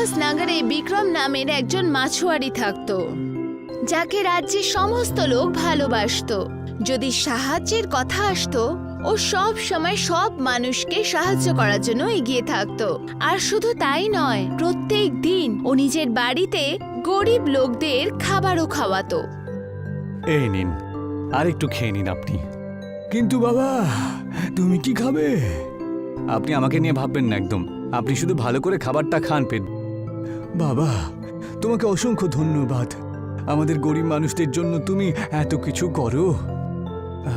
সাহস নগরে বিক্রম নামের একজন মাছুয়ারি থাকত, যাকে রাজ্যের সমস্ত লোক ভালোবাসতো। যদি সাহায্যের কথা আসতো, ও সব সময় সব মানুষকে সাহায্য করার জন্য এগিয়ে থাকতো। আর শুধু তাই নয়, প্রত্যেক দিন ও নিজের বাড়িতে গরিব লোকদের খাবারও খাওয়াতো। এই নিন, আর একটু খেয়ে নিন আপনি। কিন্তু বাবা, তুমি কি খাবে? আপনি আমাকে নিয়ে ভাববেন না একদম। আপনি শুধু ভালো করে খাবারটা খান পেট। বাবা, তোমাকে অসংখ্য ধন্যবাদ। আমাদের গরিব মানুষদের জন্য তুমি এত কিছু করো।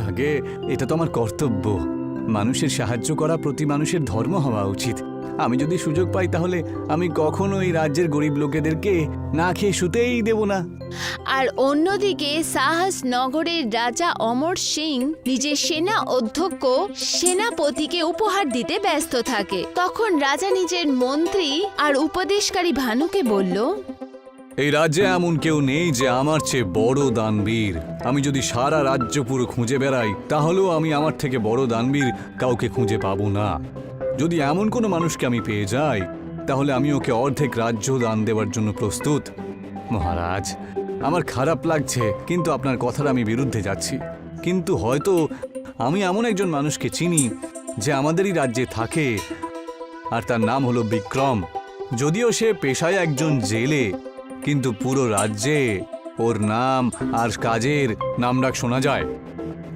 আগে এটা তো আমার কর্তব্য। মানুষের সাহায্য করা প্রতি মানুষের ধর্ম হওয়া উচিত। আমি যদি সুযোগ পাই তাহলে আমি কখনো এই রাজ্যের গরিব লোকেদেরকে না খেয়ে শুতেই দেব না। আর অন্যদিকে সাহস নগরের রাজা অমর সিং নিজের সেনা অধ্যক্ষ সেনাপতিকে উপহার দিতে ব্যস্ত থাকে। তখন রাজা নিজের মন্ত্রী আর উপদেশকারী ভানুকে বলল, এই রাজ্যে এমন কেউ নেই যে আমার চেয়ে বড় দানবীর। আমি যদি সারা রাজ্য পুরো খুঁজে বেড়াই তাহলেও আমি আমার থেকে বড় দানবীর কাউকে খুঁজে পাবো না। যদি এমন কোনো মানুষকে আমি পেয়ে যাই তাহলে আমি ওকে অর্ধেক রাজ্য দান দেওয়ার জন্য প্রস্তুত। মহারাজ, আমার খারাপ লাগছে, কিন্তু আপনার কথার আমি বিরুদ্ধে যাচ্ছি। কিন্তু হয়তো আমি এমন একজন মানুষকে চিনি যে আমাদেরই রাজ্যে থাকে, আর তার নাম হলো বিক্রম। যদিও সে পেশায় একজন জেলে, কিন্তু পুরো রাজ্যে ওর নাম আর কাজের নামডাক শোনা যায়।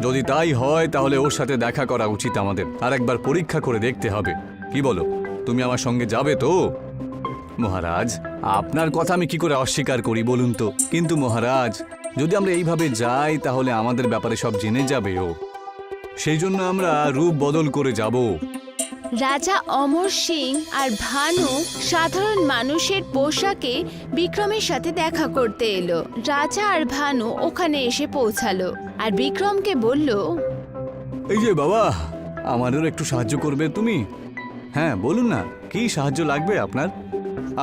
যদি তাই হয় তাহলে ওর সাথে দেখা করা উচিত আমাদের, আর একবার পরীক্ষা করে দেখতে হবে। কি বলো, তুমি আমার সঙ্গে যাবে তো? মহারাজ, আপনার কথা আমি কি করে অস্বীকার করি বলুন তো। কিন্তু মহারাজ, যদি আমরা এইভাবে যাই তাহলে আমাদের ব্যাপারে সব জেনে যাবে ও। সেই জন্য আমরা রূপ বদল করে যাব। রাজা অমর সিং আর ভানু সাধারণ মানুষের পোশাকে বিক্রমের সাথে দেখা করতে এলো। রাজা আর ভানু ওখানে এসে পৌঁছালো আর বিক্রমকে বলল, এই যে বাবা, আমাদেরও একটু সাহায্য করবে তুমি? হ্যাঁ বলুন না, কি সাহায্য লাগবে আপনার?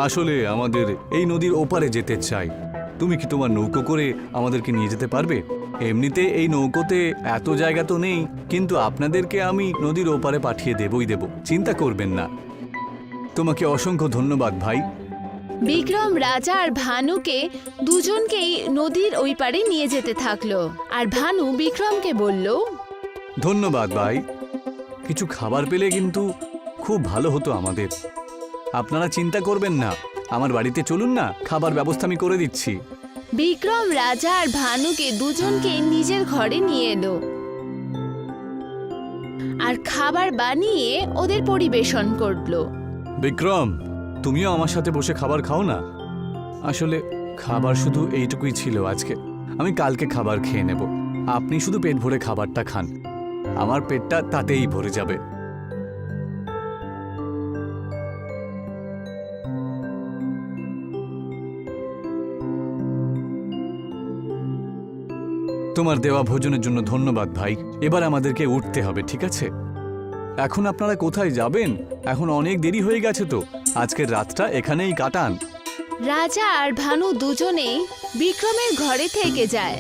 আসলে আমাদের এই নদীর ওপারে যেতে চাই। তুমি কি তোমার নৌকো করে আমাদেরকে নিয়ে যেতে পারবে? এমনিতে এই নৌকোতে এত জায়গা তো নেই, কিন্তু আপনাদেরকে আমি নদীর ওপারে পাঠিয়ে দেবই দেব, চিন্তা করবেন না। তোমাকে অসংখ্য ধন্যবাদ ভাই। বিক্রম রাজা আর ভানুকে দুজনকেই নদীর ওই পারে নিয়ে যেতে থাকলো। আর ভানু বিক্রমকে বলল, ধন্যবাদ ভাই। কিছু খাবার পেলে কিন্তু খুব ভালো হতো আমাদের। আপনারা চিন্তা করবেন না, আমার বাড়িতে চলুন না, খাবার ব্যবস্থা আমি করে দিচ্ছি। বিক্রম রাজা আর ভানুকে দুজনকে নিজের ঘরে নিয়ে এলো আর খাবার বানিয়ে ওদের পরিবেশন করলো। বিক্রম, তুমিও আমার সাথে বসে খাবার খাও না। আসলে খাবার শুধু এইটুকুই ছিল আজকে, আমি কালকে খাবার খেয়ে নেব। আপনি শুধু পেট ভরে খাবারটা খান, আমার পেটটা তাতেই ভরে যাবে। তোমার দেওয়া ভোজনের জন্য ধন্যবাদ ভাই। এবার আমাদেরকে উঠতে হবে, ঠিক আছে? এখন আপনারা কোথায় যাবেন? এখন অনেক দেরি হয়ে গেছে তো, আজকের রাতটা এখানেই কাটান। রাজা আর ভানু দুজনেই বিক্রমের ঘরে থেকে যায়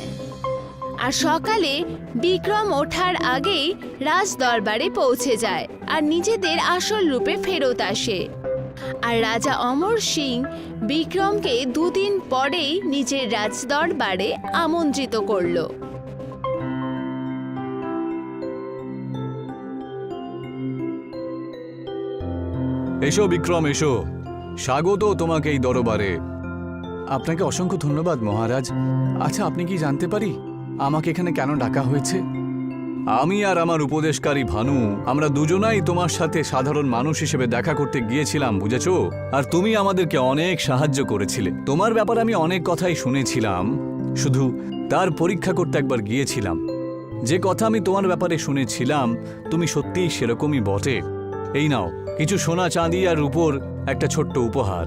আর সকালে বিক্রম ওঠার আগেই রাজ দরবারে পৌঁছে যায় আর নিজেদের আসল রূপে ফেরত আসে। আর রাজা অমর সিং বিক্রমকে দুদিন পরেই নিজের রাজ দরবারে আমন্ত্রিত করলো। এসো বিক্রম, এসো। স্বাগত তোমাকে এই দরবারে। আপনাকে অসংখ্য ধন্যবাদ মহারাজ। আচ্ছা, আপনি কি জানতে পারি আমাকে এখানে কেন ডাকা হয়েছে? আমি আর আমার উপদেশকারী ভানু, আমরা দুজনাই তোমার সাথে সাধারণ মানুষ হিসেবে দেখা করতে গিয়েছিলাম, বুঝেছো? আর তুমি আমাদেরকে অনেক সাহায্য করেছিলে। তোমার ব্যাপারে আমি অনেক কথাই শুনেছিলাম, শুধু তার পরীক্ষা করতে একবার গিয়েছিলাম। যে কথা আমি তোমার ব্যাপারে শুনেছিলাম তুমি সত্যিই সেরকমই বটে। এই নাও কিছু সোনা চাঁদি আর রূপোর একটা ছোট্ট উপহার।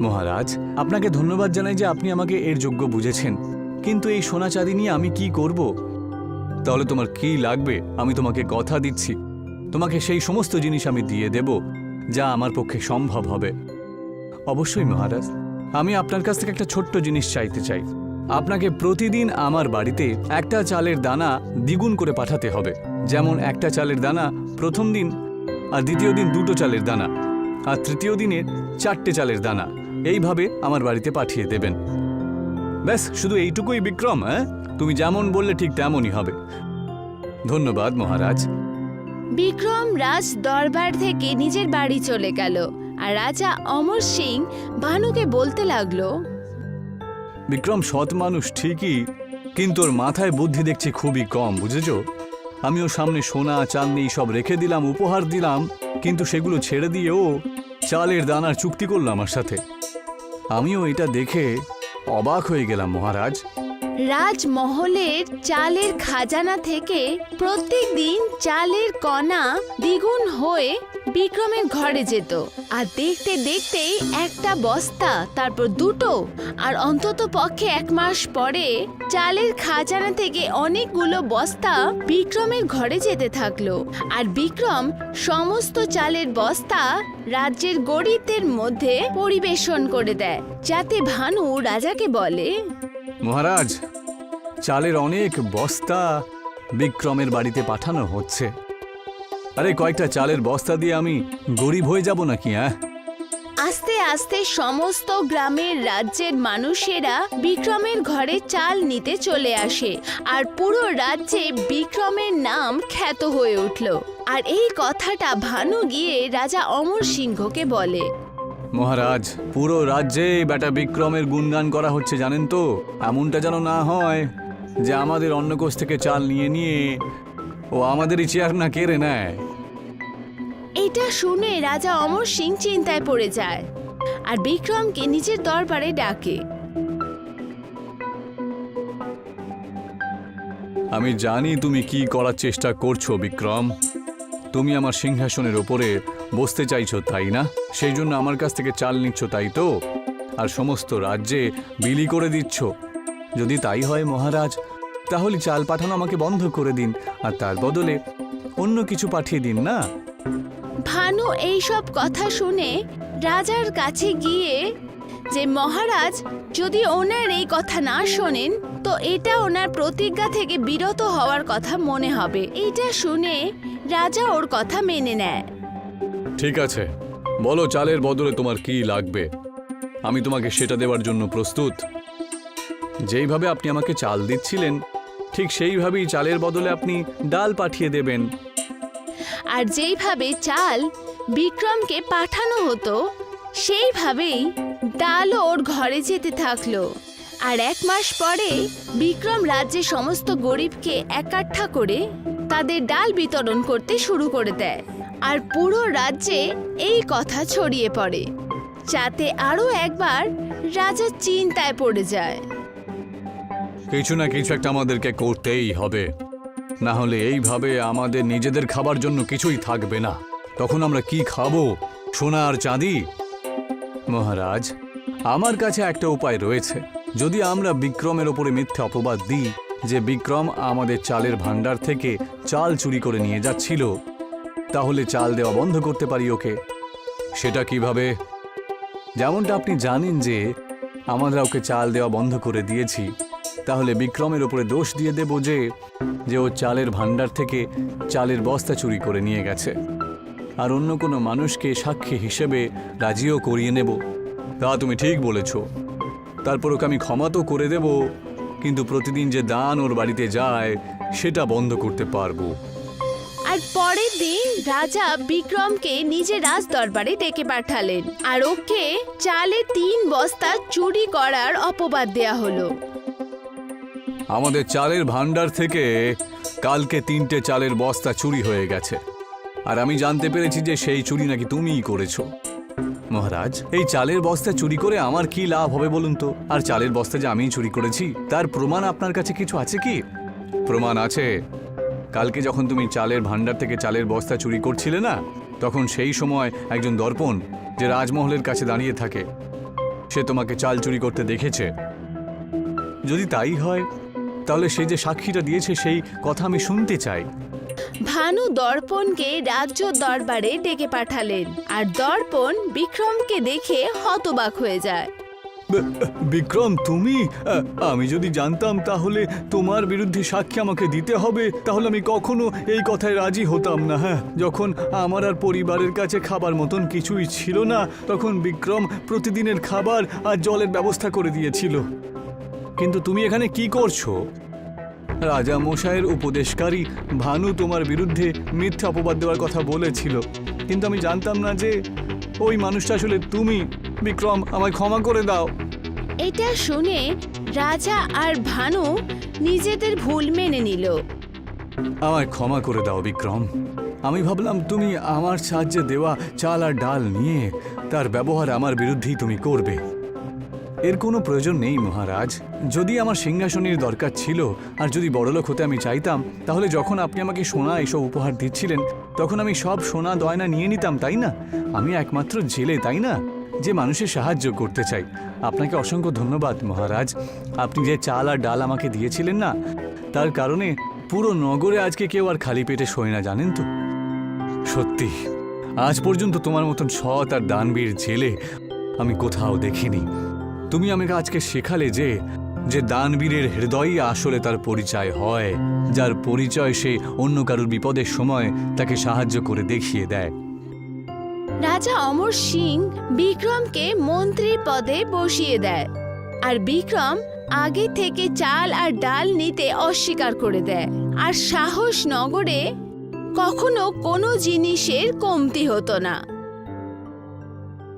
মহারাজ, আপনাকে ধন্যবাদ জানাই যে আপনি আমাকে এর যোগ্য বুঝেছেন, কিন্তু এই সোনা চাঁদি নিয়ে আমি কি করব? তাহলে তোমার কি লাগবে? আমি তোমাকে কথা দিচ্ছি, তোমাকে সেই সমস্ত জিনিস আমি দিয়ে দেব যা আমার পক্ষে সম্ভব হবে। অবশ্যই মহারাজ, আমি আপনার কাছ থেকে একটা ছোট্ট জিনিস চাইতে চাই। আপনাকে প্রতিদিন আমার বাড়িতে একটা চালের দানা দ্বিগুণ করে পাঠাতে হবে। যেমন একটা চালের দানা প্রথম দিন, আর দ্বিতীয় দিন দুটো চালের দানা, আর তৃতীয় দিনে 4টে চালের দানা এইভাবে আমার বাড়িতে পাঠিয়ে দেবেন। ব্যাস শুধু এইটুকুই বিক্রম। হ্যাঁ, তুমি যেমন বললে ঠিক তেমনই হবে। ধন্যবাদ মহারাজ। বিক্রম রাজ দরবার থেকে নিজের বাড়ি চলে গেল আর রাজা অমর সিং ভানুকে বলতে লাগলো, বিক্রম সৎ মানুষ ঠিকই, কিন্তু ওর মাথায় বুদ্ধি দেখছি খুবই কম, বুঝেছো? আমি ওর সামনে সোনা চাঁদনি সব রেখে দিলাম, উপহার দিলাম, কিন্তু সেগুলো ছেড়ে দিয়ে ও চালের দানার চুক্তি করলো আমার সাথে। আমিও এটা দেখে অবাক হয়ে গেলাম মহারাজ। রাজমহলের চালের খাজানা থেকে প্রত্যেক দিন চালের কণা দ্বিগুণ হয়ে বিক্রমের ঘরে যেত। আর দেখতে দেখতেই একটা বস্তা, তারপর দুটো, আর অন্তত পক্ষে 1 মাস পরে চালের খাজানা থেকে অনেকগুলো বস্তা বিক্রমের ঘরে যেতে থাকলো। আর বিক্রম সমস্ত চালের বস্তা রাজ্যের গরিবদের মধ্যে পরিবেশন করে দেয়, যাতে ভানু রাজাকে বলে, মহারাজ, চালের অনেক বস্তা বিক্রমের বাড়িতে পাঠানো হচ্ছে। আরে কয়েকটা চালের বস্তা দিয়ে আমি গরিব হয়ে যাব নাকি? হ্যাঁ। আস্তে আস্তে সমস্ত গ্রামের রাজ্যের মানুষেরা বিক্রমের ঘরে চাল নিতে চলে আসে আর পুরো রাজ্যে বিক্রমের নাম খ্যাত হয়ে উঠল। আর এই কথাটা ভানু গিয়ে রাজা অমর সিংহকে বলে, মহারাজ, পুরো রাজ্যে বেটা বিক্রমের গুণগান করা হচ্ছে, জানেন তো? এমনটা যেন না হয় যে আমাদের অন্নকোষ থেকে চাল নিয়ে নিয়ে ও আমাদেরই চেয়ার না কেড়ে নেয়। এটা শুনে রাজা অমর সিং চিন্তায় পড়ে যায় আর বিক্রমকে নিজের দরবারে ডাকে। আমি জানি তুমি কি করার চেষ্টা করছো বিক্রম। তুমি আমার সিংহাসনের ওপরে বসতে চাইছো, তাই না? সেই জন্য আমার কাছ থেকে চাল নিচ্ছ, তাই তো? আর সমস্ত রাজ্যে বিলি করে দিচ্ছ। যদি তাই হয় মহারাজ, তাহলে চাল পাঠানো আমাকে বন্ধ করে দিন আর তার বদলে অন্য কিছু পাঠিয়ে দিন না। ভানু এইসব কথা শুনে রাজার কাছে গিয়ে যে মহারাজ যদি ওনার এই কথা না শোনেন তো এটা ওনার প্রতিজ্ঞা থেকে বিরত হওয়ার কথা মনে হবে। এটা শুনে রাজা ওর কথা মেনে নেয়। ঠিক আছে, বলো চালের বদলে তোমার কি লাগবে, আমি তোমাকে সেটা দেওয়ার জন্য প্রস্তুত। যেইভাবে আপনি আমাকে চাল দিচ্ছিলেন ঠিক সেইভাবেই চালের বদলে আপনি ডাল পাঠিয়ে দেবেন। আর যেইভাবে চাল বিক্রমকে পাঠানো হতো সেইভাবেই ডালও ওর ঘরে যেতে থাকলো। আর 1 মাস পরে বিক্রম রাজ্যের সমস্ত গরিবকে একঠা করে তাদের ডাল বিতরণ করতে শুরু করে দেয়। আর পুরো রাজ্যে এই কথা ছড়িয়ে পড়ে, যাতে আরও একবার রাজা চিন্তায় পড়ে যায়। কিছু না কিছু একটা আমাদেরকে করতেই হবে, না হলে এইভাবে আমাদের নিজেদের খাবার জন্য কিছুই থাকবে না। তখন আমরা কি খাবো? সোনা আর চাঁদি? মহারাজ, আমার কাছে একটা উপায় রয়েছে। যদি আমরা বিক্রমের ওপরে মিথ্যে অপবাদ দিই যে বিক্রম আমাদের চালের ভাণ্ডার থেকে চাল চুরি করে নিয়ে যাচ্ছিল, তাহলে চাল দেওয়া বন্ধ করতে পারি ওকে। সেটা কিভাবে? যেমনটা আপনি জানেন যে আমরা ওকে চাল দেওয়া বন্ধ করে দিয়েছি, তাহলে বিক্রমের ওপরে দোষ দিয়ে দেব যে ও চালের ভাণ্ডার থেকে চালের বস্তা চুরি করে নিয়ে গেছে। আর অন্য কোনো মানুষকে সাক্ষী হিসেবে রাজিও করিয়ে নেব। তা তুমি ঠিক বলেছ। তারপর ওকে আমি ক্ষমা তো করে দেব, কিন্তু প্রতিদিন যে দান ওর বাড়িতে যায় সেটা বন্ধ করতে পারবো। আর পরের দিন রাজা বিক্রমকে নিজের রাজ দরবারে ডেকে পাঠালেন আর ওকে চালে 3 বস্তা চুরি করার অপবাদ দেয়া হলো। আমাদের চালের ভাণ্ডার থেকে কালকে 3টে চালের বস্তা চুরি হয়ে গেছে, আর আমি জানতে পেরেছি যে সেই চুরি নাকি তুমিই করেছো। মহারাজ, এই চালের বস্তা চুরি করে আমার কি লাভ হবে বলুন তো? আর চালের বস্তা যে আমি চুরি করেছি তার প্রমাণ আপনার কাছে কিছু আছে কি? প্রমাণ আছে। কালকে যখন তুমি চালের ভাণ্ডার থেকে চালের বস্তা চুরি করছিলে না, তখন সেই সময় একজন দর্পণ যে রাজমহলের কাছে দাঁড়িয়ে থাকে সে তোমাকে চাল চুরি করতে দেখেছে। যদি তাই হয় তাহলে সে যে সাক্ষীটা দিয়েছে সেই কথা আমি শুনতে চাই। ভানু দর্পণকে রাজ্য দরবারে ডেকে পাঠালেন আর দর্পণ বিক্রমকে দেখে হতবাক হয়ে যায়। বিক্রম, তুমি? আমি যদি জানতাম তাহলে তোমার বিরুদ্ধে সাক্ষী আমাকে দিতে হবে, তাহলে আমি কখনো এই কথায় রাজি হতাম না। হ্যাঁ, যখন আমার আর পরিবারের কাছে খাবার মতন কিছুই ছিল না, তখন বিক্রম প্রতিদিনের খাবার আর জলের ব্যবস্থা করে দিয়েছিল। কিন্তু তুমি এখানে কি করছো? রাজা মশাইয়ের উপদেশকারী ভানু তোমার বিরুদ্ধে মিথ্যা অপবাদ দেওয়ার কথা বলেছিল, কিন্তু আমি জানতাম না যে ওই মানুষটা আসলে তুমি। বিক্রম, আমায় ক্ষমা করে দাও। এটা শুনে রাজা আর ভানু নিজেদের ভুল মেনে নিল। আমায় ক্ষমা করে দাও বিক্রম। আমি ভাবলাম তুমি আমার সাহায্যে দেওয়া চাল আর ডাল নিয়ে তার ব্যবহার আমার বিরুদ্ধেই তুমি করবে। এর কোনো প্রয়োজন নেই মহারাজ। যদি আমার সিংহাসনের দরকার ছিল আর যদি বড়লোক হতে আমি চাইতাম, তাহলে যখন আপনি আমাকে সোনা এসব উপহার দিচ্ছিলেন, তখন আমি সব সোনা গয়না নিয়ে নিতাম, তাই না? আমি একমাত্র জেলে, তাই না, যে মানুষের সাহায্য করতে চাই। আপনাকে অসংখ্য ধন্যবাদ মহারাজ। আপনি যে চাল আর ডাল আমাকে দিয়েছিলেন না, তার কারণে পুরো নগরে আজকে কেউ আর খালি পেটে শোয় না, জানেন তো? সত্যি, আজ পর্যন্ত তোমার মতন সৎ আর দানবীর জেলে আমি কোথাও দেখিনি। তুমি আমাকে আজকে শেখালে যে দানবীরের হৃদয়ই আসলে তার পরিচয় হয়, যার পরিচয় সে অন্য কারুর বিপদের সময় তাকে সাহায্য করে দেখিয়ে দেয়। রাজা অমর সিং বিক্রমকে মন্ত্রীর পদে বসিয়ে দেয়, আর বিক্রম আগে থেকে চাল আর ডাল নিতে অস্বীকার করে দেয়। আর সাহস নগরে কখনো কোনো জিনিসের কমতি হতো না।